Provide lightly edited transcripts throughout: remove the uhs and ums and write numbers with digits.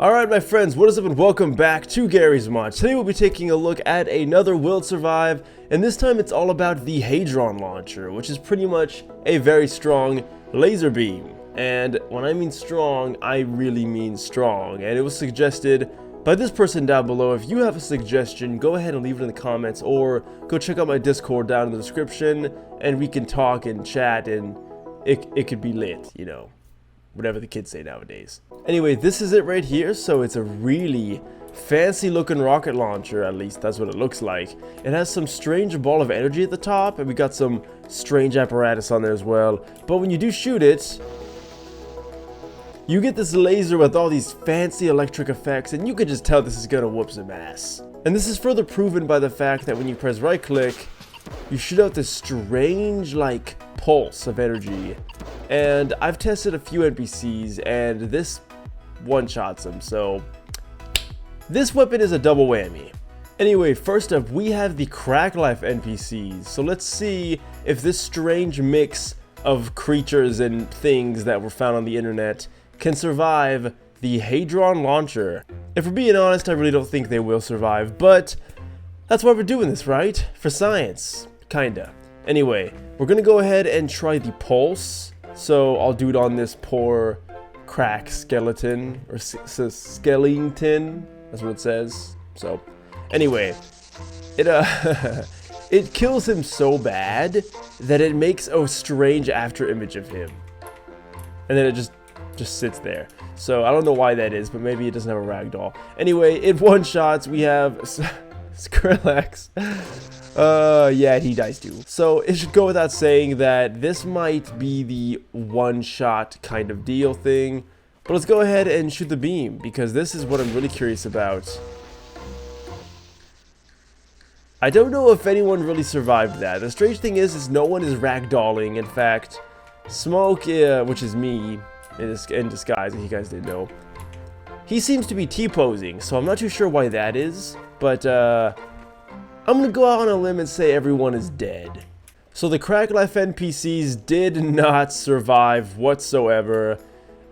Alright my friends, what is up and welcome back to Garry's Mod. Today we'll be taking a look at another Will Survive, and this time it's all about the Hadron Launcher, which is pretty much a very strong laser beam. And when I mean strong, I really mean strong, and it was suggested by this person down below. If you have a suggestion, go ahead and leave it in the comments, or go check out my Discord down in the description, and we can talk and chat, and it could be lit, you know. Whatever the kids say nowadays. Anyway, this is it right here. So it's a really fancy looking rocket launcher, at least that's what it looks like. It has some strange ball of energy at the top, and we got some strange apparatus on there as well. But when you do shoot it, you get this laser with all these fancy electric effects, and you can just tell this is gonna whoop some ass. And this is further proven by the fact that when you press right click, you shoot out this strange like pulse of energy. And I've tested a few NPCs, and this one-shots them, so this weapon is a double whammy. Anyway, first up, we have the Crack Life NPCs. So let's see if this strange mix of creatures and things that were found on the internet can survive the Hadron Launcher. If we're being honest, I really don't think they will survive, but that's why we're doing this, right? For science, kinda. Anyway, we're gonna go ahead and try the pulse. So I'll do it on this poor crack skeleton, or skeleton, that's what it says. So anyway, it it kills him so bad that it makes a strange after image of him, and then it just sits there. So I don't know why that is, but maybe it doesn't have a ragdoll. Anyway, in one shots we have Skrillex. Yeah, he dies too. So it should go without saying that this might be the one-shot kind of deal thing. But let's go ahead and shoot the beam, because this is what I'm really curious about. I don't know if anyone really survived that. The strange thing is no one is ragdolling. In fact, Smoke, which is me in disguise, if you guys didn't know, he seems to be T-posing, so I'm not too sure why that is. But I'm gonna go out on a limb and say everyone is dead. So the Crack Life NPCs did not survive whatsoever.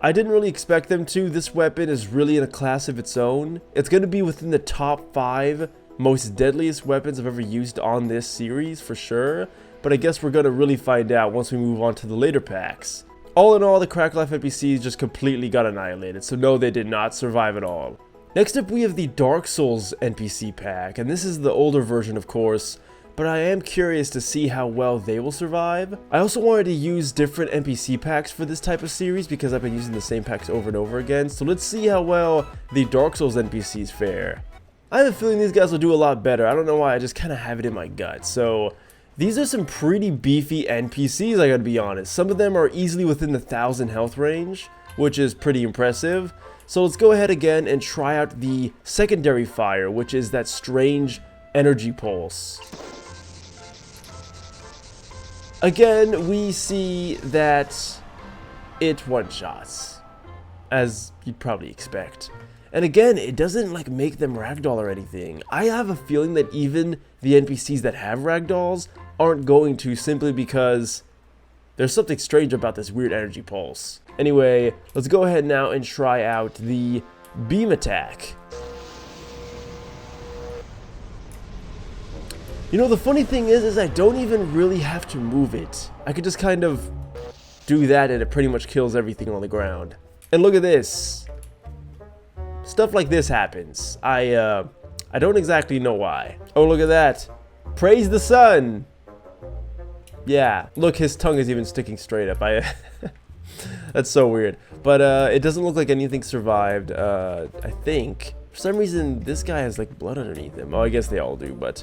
I didn't really expect them to. This weapon is really in a class of its own. It's gonna be within the top 5 most deadliest weapons I've ever used on this series for sure. But I guess we're gonna really find out once we move on to the later packs. All in all, the Crack Life NPCs just completely got annihilated. So no, they did not survive at all. Next up, we have the Dark Souls NPC pack, and this is the older version, of course, but I am curious to see how well they will survive. I also wanted to use different NPC packs for this type of series because I've been using the same packs over and over again, so let's see how well the Dark Souls NPCs fare. I have a feeling these guys will do a lot better. I don't know why, I just kind of have it in my gut. So these are some pretty beefy NPCs, I gotta be honest. Some of them are easily within the 1,000 health range, which is pretty impressive. So let's go ahead again and try out the secondary fire, which is that strange energy pulse. Again, we see that it one-shots, as you'd probably expect. And again, it doesn't like make them ragdoll or anything. I have a feeling that even the NPCs that have ragdolls aren't going to, simply because there's something strange about this weird energy pulse. Anyway, let's go ahead now and try out the beam attack. You know, the funny thing is I don't even really have to move it. I could just kind of do that and it pretty much kills everything on the ground. And look at this. Stuff like this happens. I don't exactly know why. Oh, look at that. Praise the sun. Yeah, look, his tongue is even sticking straight up. That's so weird. But it doesn't look like anything survived. I think for some reason this guy has like blood underneath him. Oh, I guess they all do. But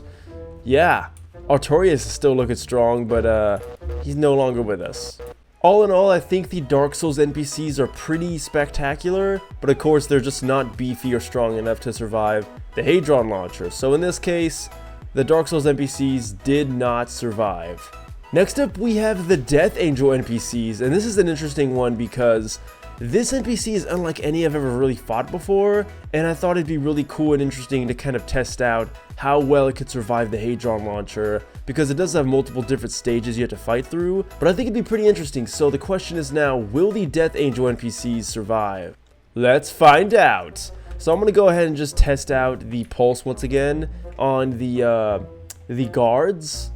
yeah, Artorias is still looking strong, but he's no longer with us. All in all, I think the Dark Souls NPCs are pretty spectacular, but of course they're just not beefy or strong enough to survive the Hadron Launcher. So in this case, the Dark Souls NPCs did not survive. Next up, we have the Death Angel NPCs, and this is an interesting one because this NPC is unlike any I've ever really fought before, and I thought it'd be really cool and interesting to kind of test out how well it could survive the Hadron Launcher, because it does have multiple different stages you have to fight through, but I think it'd be pretty interesting. So the question is now, will the Death Angel NPCs survive? Let's find out. So I'm gonna go ahead and just test out the pulse once again on the guards.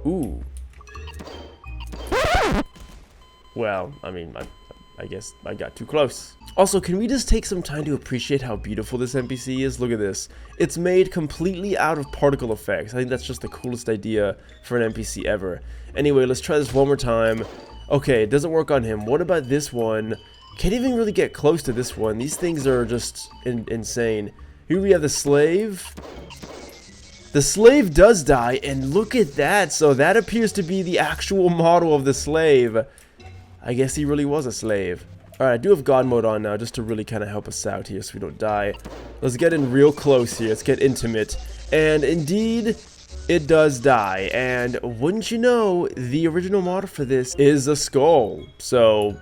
Ooh. Well, I mean, I guess I got too close. Also, can we just take some time to appreciate how beautiful this NPC is? Look at this. It's made completely out of particle effects. I think that's just the coolest idea for an NPC ever. Anyway, let's try this one more time. Okay, it doesn't work on him. What about this one? Can't even really get close to this one. These things are just insane. Here we have the slave. The slave does die, and look at that. So that appears to be the actual model of the slave. I guess he really was a slave. Alright, I do have God mode on now just to really kind of help us out here so we don't die. Let's get in real close here. Let's get intimate. And indeed, it does die. And wouldn't you know, the original model for this is a skull. So,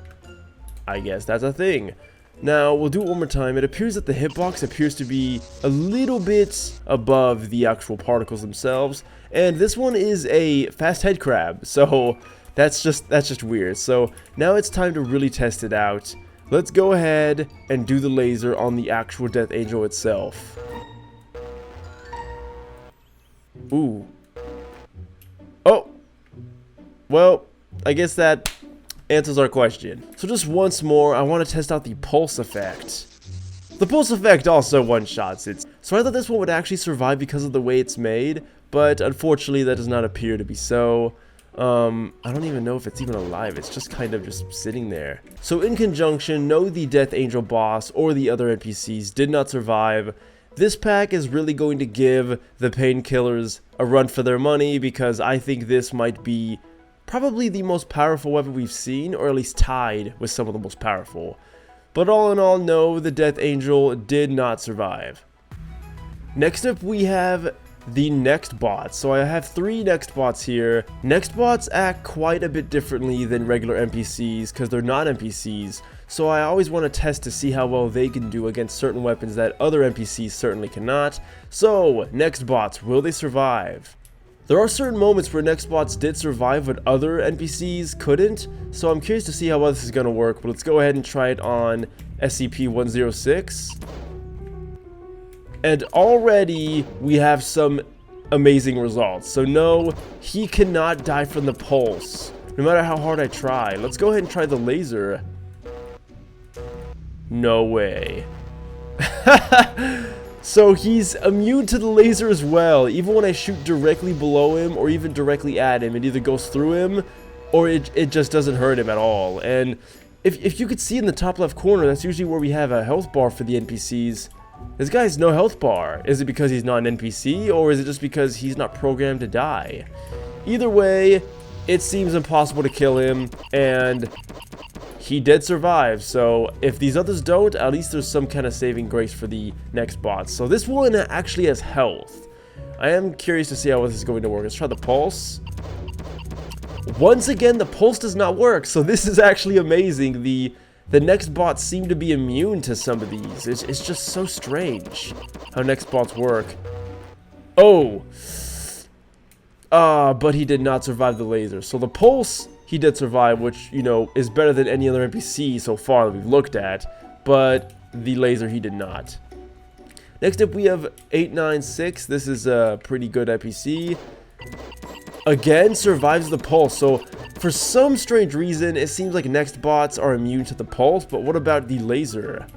I guess that's a thing. Now, we'll do it one more time. It appears that the hitbox appears to be a little bit above the actual particles themselves. And this one is a fast head crab. So that's just weird. So now it's time to really test it out. Let's go ahead and do the laser on the actual Death Angel itself. Ooh. Oh. Well, I guess that answers our question. So just once more, I want to test out the pulse effect. The pulse effect also one-shots it. So I thought this one would actually survive because of the way it's made, but unfortunately that does not appear to be so. I don't even know if it's even alive. It's just kind of just sitting there. So in conjunction, no, the Death Angel boss or the other NPCs did not survive. This pack is really going to give the painkillers a run for their money because I think this might be probably the most powerful weapon we've seen, or at least tied with some of the most powerful. But all in all, no, the Death Angel did not survive. Next up we have the Nextbots. So I have 3 Nextbots here. Nextbots act quite a bit differently than regular NPCs because they're not NPCs. So I always want to test to see how well they can do against certain weapons that other NPCs certainly cannot. So, Nextbots, will they survive? There are certain moments where Nextbots did survive but other NPCs couldn't. So I'm curious to see how well this is going to work. But let's go ahead and try it on SCP-106. And already we have some amazing results. So no, he cannot die from the pulse, no matter how hard I try. Let's go ahead and try the laser. No way. So he's immune to the laser as well. Even when I shoot directly below him or even directly at him, it either goes through him or it just doesn't hurt him at all. And if you could see in the top left corner, that's usually where we have a health bar for the NPCs. This guy has no health bar. Is it because he's not an NPC, or is it just because he's not programmed to die? Either way, it seems impossible to kill him, and he did survive. So if these others don't, at least there's some kind of saving grace for the Nextbots. So this one actually has health. I am curious to see how this is going to work. Let's try the pulse. Once again, the pulse does not work, so this is actually amazing. The Nextbots seem to be immune to some of these. It's just so strange how Nextbots work. Oh! But he did not survive the laser. So the pulse, he did survive, which, you know, is better than any other NPC so far that we've looked at. But the laser, he did not. Next up, we have 896. This is a pretty good NPC. Again, survives the pulse. So for some strange reason, it seems like Nextbots are immune to the pulse, but what about the laser?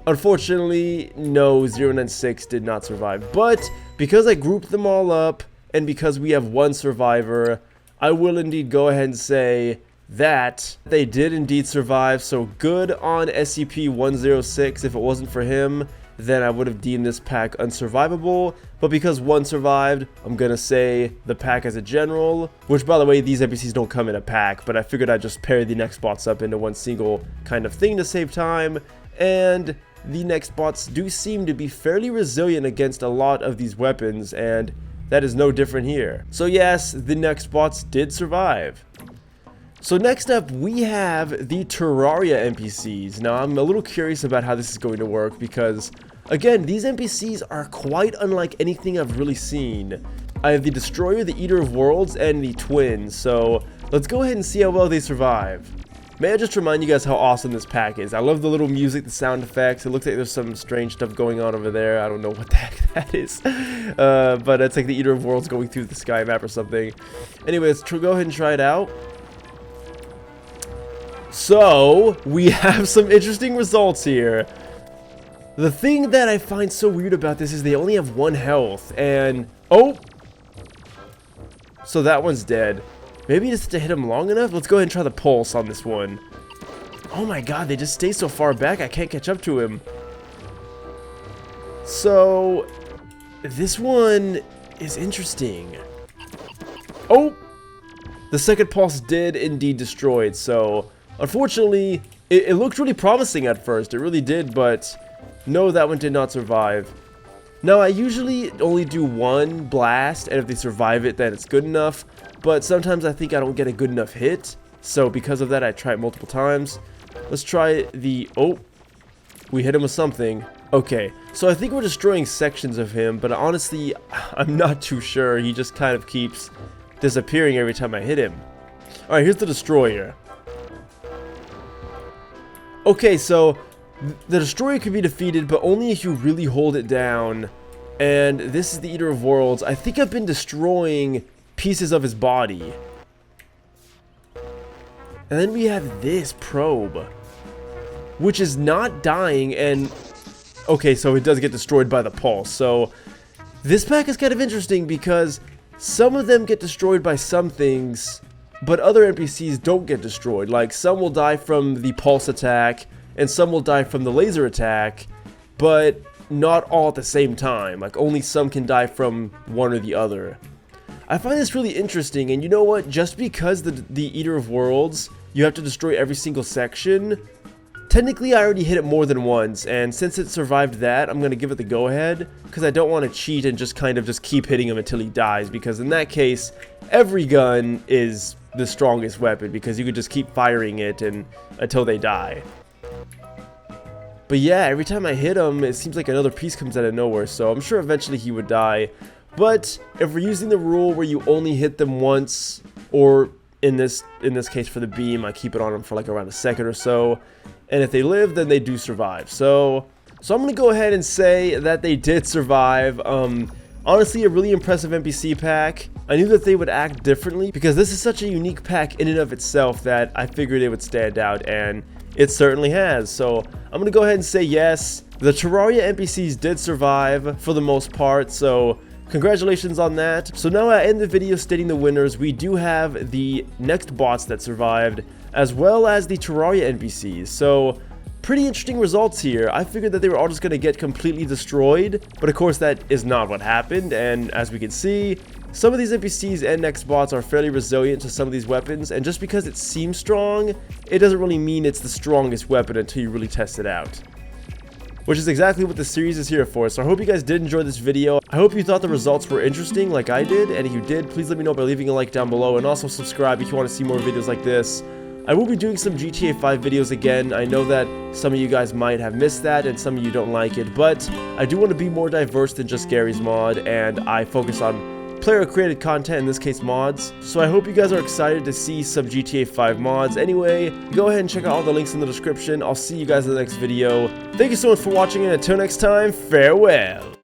Unfortunately, no, 096 did not survive. But because I grouped them all up, and because we have one survivor, I will indeed go ahead and say that they did indeed survive. So good on SCP-106. If it wasn't for him, then I would have deemed this pack unsurvivable. But because one survived, I'm gonna say the pack as a general, which by the way, these NPCs don't come in a pack, but I figured I'd just pair the Nextbots up into one single kind of thing to save time. And the Nextbots do seem to be fairly resilient against a lot of these weapons, and that is no different here. So yes, the Nextbots did survive. So next up, we have the Terraria NPCs. Now, I'm a little curious about how this is going to work because, again, these NPCs are quite unlike anything I've really seen. I have the Destroyer, the Eater of Worlds, and the Twin. So let's go ahead and see how well they survive. may I just remind you guys how awesome this pack is. I love the little music, the sound effects. It looks like there's some strange stuff going on over there. I don't know what the heck that is. But it's like the Eater of Worlds going through the sky map or something. Anyway, let's go ahead and try it out. So, we have some interesting results here. The thing that I find so weird about this is they only have 1 health, and... oh! So that one's dead. Maybe just to hit him long enough? Let's go ahead and try the pulse on this one. Oh my god, they just stay so far back, I can't catch up to him. So, this one is interesting. Oh! The second pulse did indeed destroy it, so... unfortunately, it looked really promising at first, it really did, but... no, that one did not survive. Now, I usually only do 1 blast, and if they survive it, then it's good enough. But sometimes I think I don't get a good enough hit. So because of that, I try it multiple times. Let's try the... oh, we hit him with something. Okay, so I think we're destroying sections of him, but honestly, I'm not too sure. He just kind of keeps disappearing every time I hit him. Alright, here's the destroyer. Okay, so... the destroyer can be defeated, but only if you really hold it down. And this is the Eater of Worlds. I think I've been destroying pieces of his body. And then we have this probe, which is not dying, and... okay, so it does get destroyed by the pulse. So this pack is kind of interesting because some of them get destroyed by some things, but other NPCs don't get destroyed. Like, some will die from the pulse attack, and some will die from the laser attack, but not all at the same time. Like, only some can die from one or the other. I find this really interesting, and you know what? Just because the Eater of Worlds, you have to destroy every single section, technically I already hit it more than once, and since it survived that, I'm going to give it the go-ahead, because I don't want to cheat and just kind of just keep hitting him until he dies, because in that case, every gun is the strongest weapon, because you could just keep firing it until they die. But yeah, every time I hit him, it seems like another piece comes out of nowhere, so I'm sure eventually he would die. But if we're using the rule where you only hit them once, or in this case for the beam, I keep it on them for like around a second or so, and if they live, then they do survive. So I'm going to go ahead and say that they did survive. Honestly, a really impressive NPC pack. I knew that they would act differently, because this is such a unique pack in and of itself that I figured it would stand out, and it certainly has. So I'm going to go ahead and say yes. The Terraria NPCs did survive for the most part, so congratulations on that. So now I end the video stating the winners. We do have the Nextbots that survived, as well as the Terraria NPCs. So pretty interesting results here. I figured that they were all just going to get completely destroyed, but of course that is not what happened, and as we can see, some of these NPCs and Nextbots are fairly resilient to some of these weapons, and just because it seems strong, it doesn't really mean it's the strongest weapon until you really test it out. Which is exactly what the series is here for, so I hope you guys did enjoy this video. I hope you thought the results were interesting like I did, and if you did, please let me know by leaving a like down below, and also subscribe if you want to see more videos like this. I will be doing some GTA 5 videos again. I know that some of you guys might have missed that, and some of you don't like it, but I do want to be more diverse than just Garry's mod, and I focus on player-created content, in this case mods. So I hope you guys are excited to see some GTA 5 mods. Anyway, go ahead and check out all the links in the description. I'll see you guys in the next video. Thank you so much for watching, and until next time, farewell!